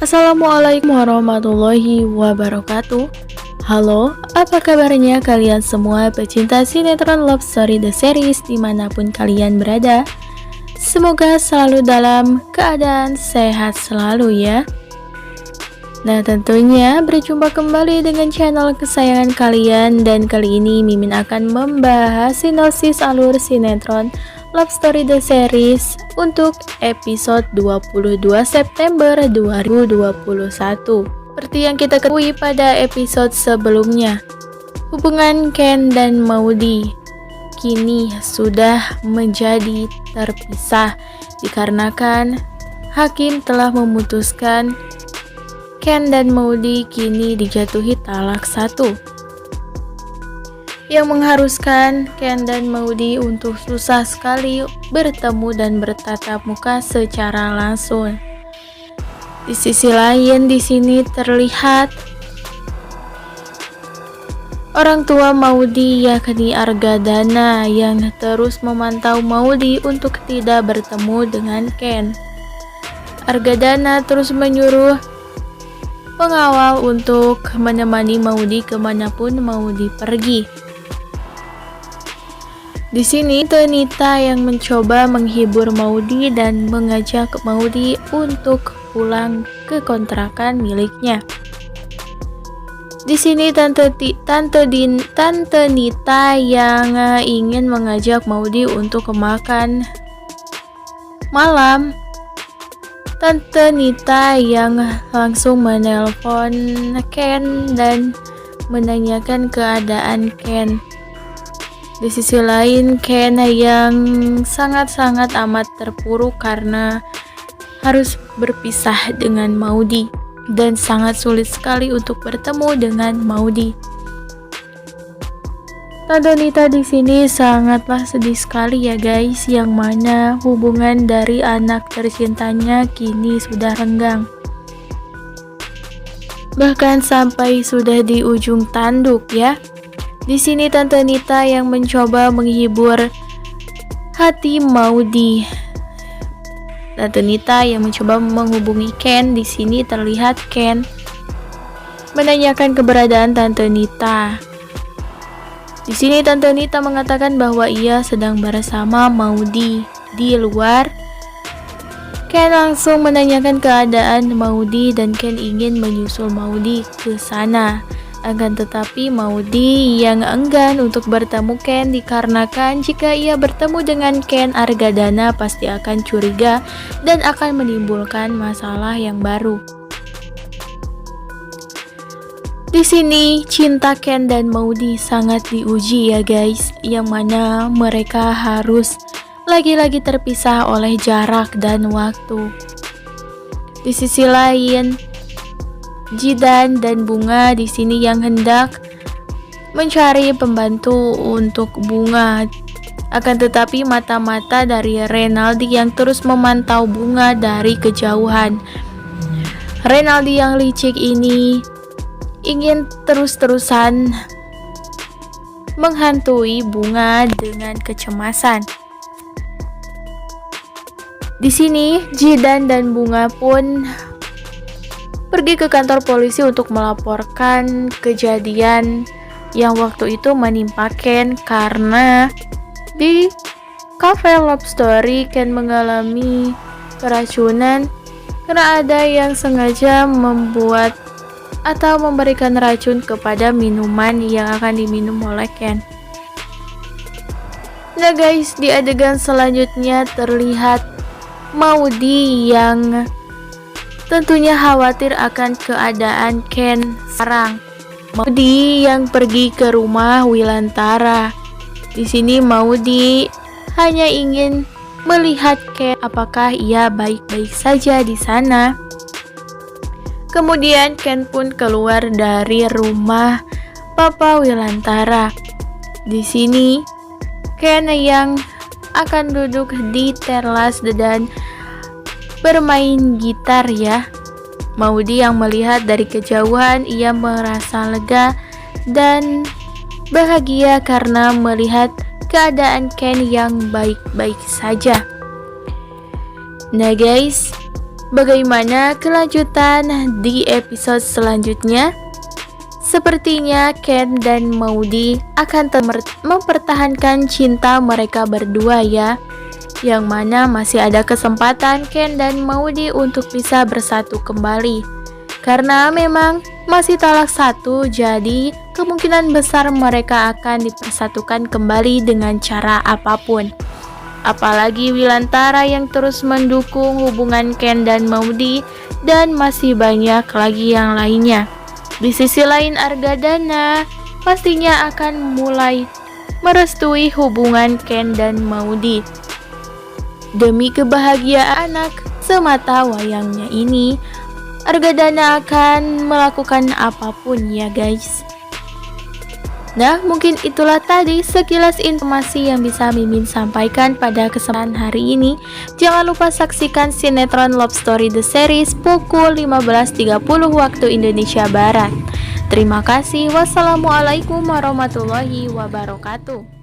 Assalamualaikum warahmatullahi wabarakatuh. Halo, apa kabarnya kalian semua pecinta sinetron Love Story The Series dimanapun kalian berada? Semoga selalu dalam keadaan sehat selalu ya. Nah, tentunya berjumpa kembali dengan channel kesayangan kalian, dan kali ini Mimin akan membahas sinopsis alur sinetron Love Story The Series untuk episode 22 September 2021. Seperti yang kita ketahui pada episode sebelumnya, hubungan Ken dan Maudy kini sudah menjadi terpisah dikarenakan hakim telah memutuskan Ken dan Maudy kini dijatuhi talak 1, yang mengharuskan Ken dan Maudy untuk susah sekali bertemu dan bertatap muka secara langsung. Di sisi lain, di sini terlihat orang tua Maudy yakni Argadana yang terus memantau Maudy untuk tidak bertemu dengan Ken. Argadana terus menyuruh pengawal untuk menemani Maudy kemanapun Maudy pergi. Di sini Tenita yang mencoba menghibur Maudy dan mengajak Maudy untuk pulang ke kontrakan miliknya. Di sini Tante Nita yang ingin mengajak Maudy untuk makan malam. Tante Nita yang langsung menelpon Ken dan menanyakan keadaan Ken. Di sisi lain, Ken yang sangat-sangat amat terpuruk karena harus berpisah dengan Maudy dan sangat sulit sekali untuk bertemu dengan Maudy. Tante Nita di sini sangatlah sedih sekali ya guys, yang mana hubungan dari anak tercintanya kini sudah renggang. Bahkan sampai sudah di ujung tanduk ya. Di sini Tante Nita yang mencoba menghibur hati Maudy. Tante Nita yang mencoba menghubungi Ken. Di sini terlihat Ken menanyakan keberadaan Tante Nita. Di sini Tante Nita mengatakan bahwa ia sedang bersama Maudy di luar. Ken langsung menanyakan keadaan Maudy dan Ken ingin menyusul Maudy ke sana. Akan tetapi Maudy yang enggan untuk bertemu Ken dikarenakan jika ia bertemu dengan Ken, Argadana pasti akan curiga dan akan menimbulkan masalah yang baru. Di sini cinta Ken dan Maudy sangat diuji ya guys, yang mana mereka harus lagi-lagi terpisah oleh jarak dan waktu. Di sisi lain, Jidan dan Bunga di sini yang hendak mencari pembantu untuk Bunga. Akan tetapi mata-mata dari Renaldi yang terus memantau Bunga dari kejauhan. Renaldi yang licik ini ingin terus-terusan menghantui Bunga dengan kecemasan. Di sini Jidan dan Bunga pun pergi ke kantor polisi untuk melaporkan kejadian yang waktu itu menimpa Ken, karena di cafe Love Story Ken mengalami keracunan karena ada yang sengaja membuat atau memberikan racun kepada minuman yang akan diminum oleh Ken. Nah guys, di adegan selanjutnya terlihat Maudy yang tentunya khawatir akan keadaan Ken sekarang. Maudy yang pergi ke rumah Wilantara. Di sini Maudy hanya ingin melihat Ken apakah ia baik-baik saja di sana. Kemudian Ken pun keluar dari rumah Papa Wilantara. Di sini Ken yang akan duduk di teras dan bermain gitar ya. Maudy yang melihat dari kejauhan, ia merasa lega dan bahagia karena melihat keadaan Ken yang baik-baik saja. Nah guys, Bagaimana kelanjutan di episode selanjutnya? Sepertinya Ken dan Maudy akan mempertahankan cinta mereka berdua ya. Yang mana masih ada kesempatan Ken dan Maudy untuk bisa bersatu kembali. Karena memang masih talak satu, jadi kemungkinan besar mereka akan dipersatukan kembali dengan cara apapun. Apalagi Wilantara yang terus mendukung hubungan Ken dan Maudy, dan masih banyak lagi yang lainnya. Di sisi lain Argadana pastinya akan mulai merestui hubungan Ken dan Maudy. Demi kebahagiaan anak semata wayangnya ini, Argadana akan melakukan apapun ya guys. Nah, mungkin itulah tadi sekilas informasi yang bisa Mimin sampaikan pada kesempatan hari ini. Jangan lupa saksikan sinetron Love Story The Series pukul 15.30 waktu Indonesia Barat. Terima kasih. Wassalamualaikum warahmatullahi wabarakatuh.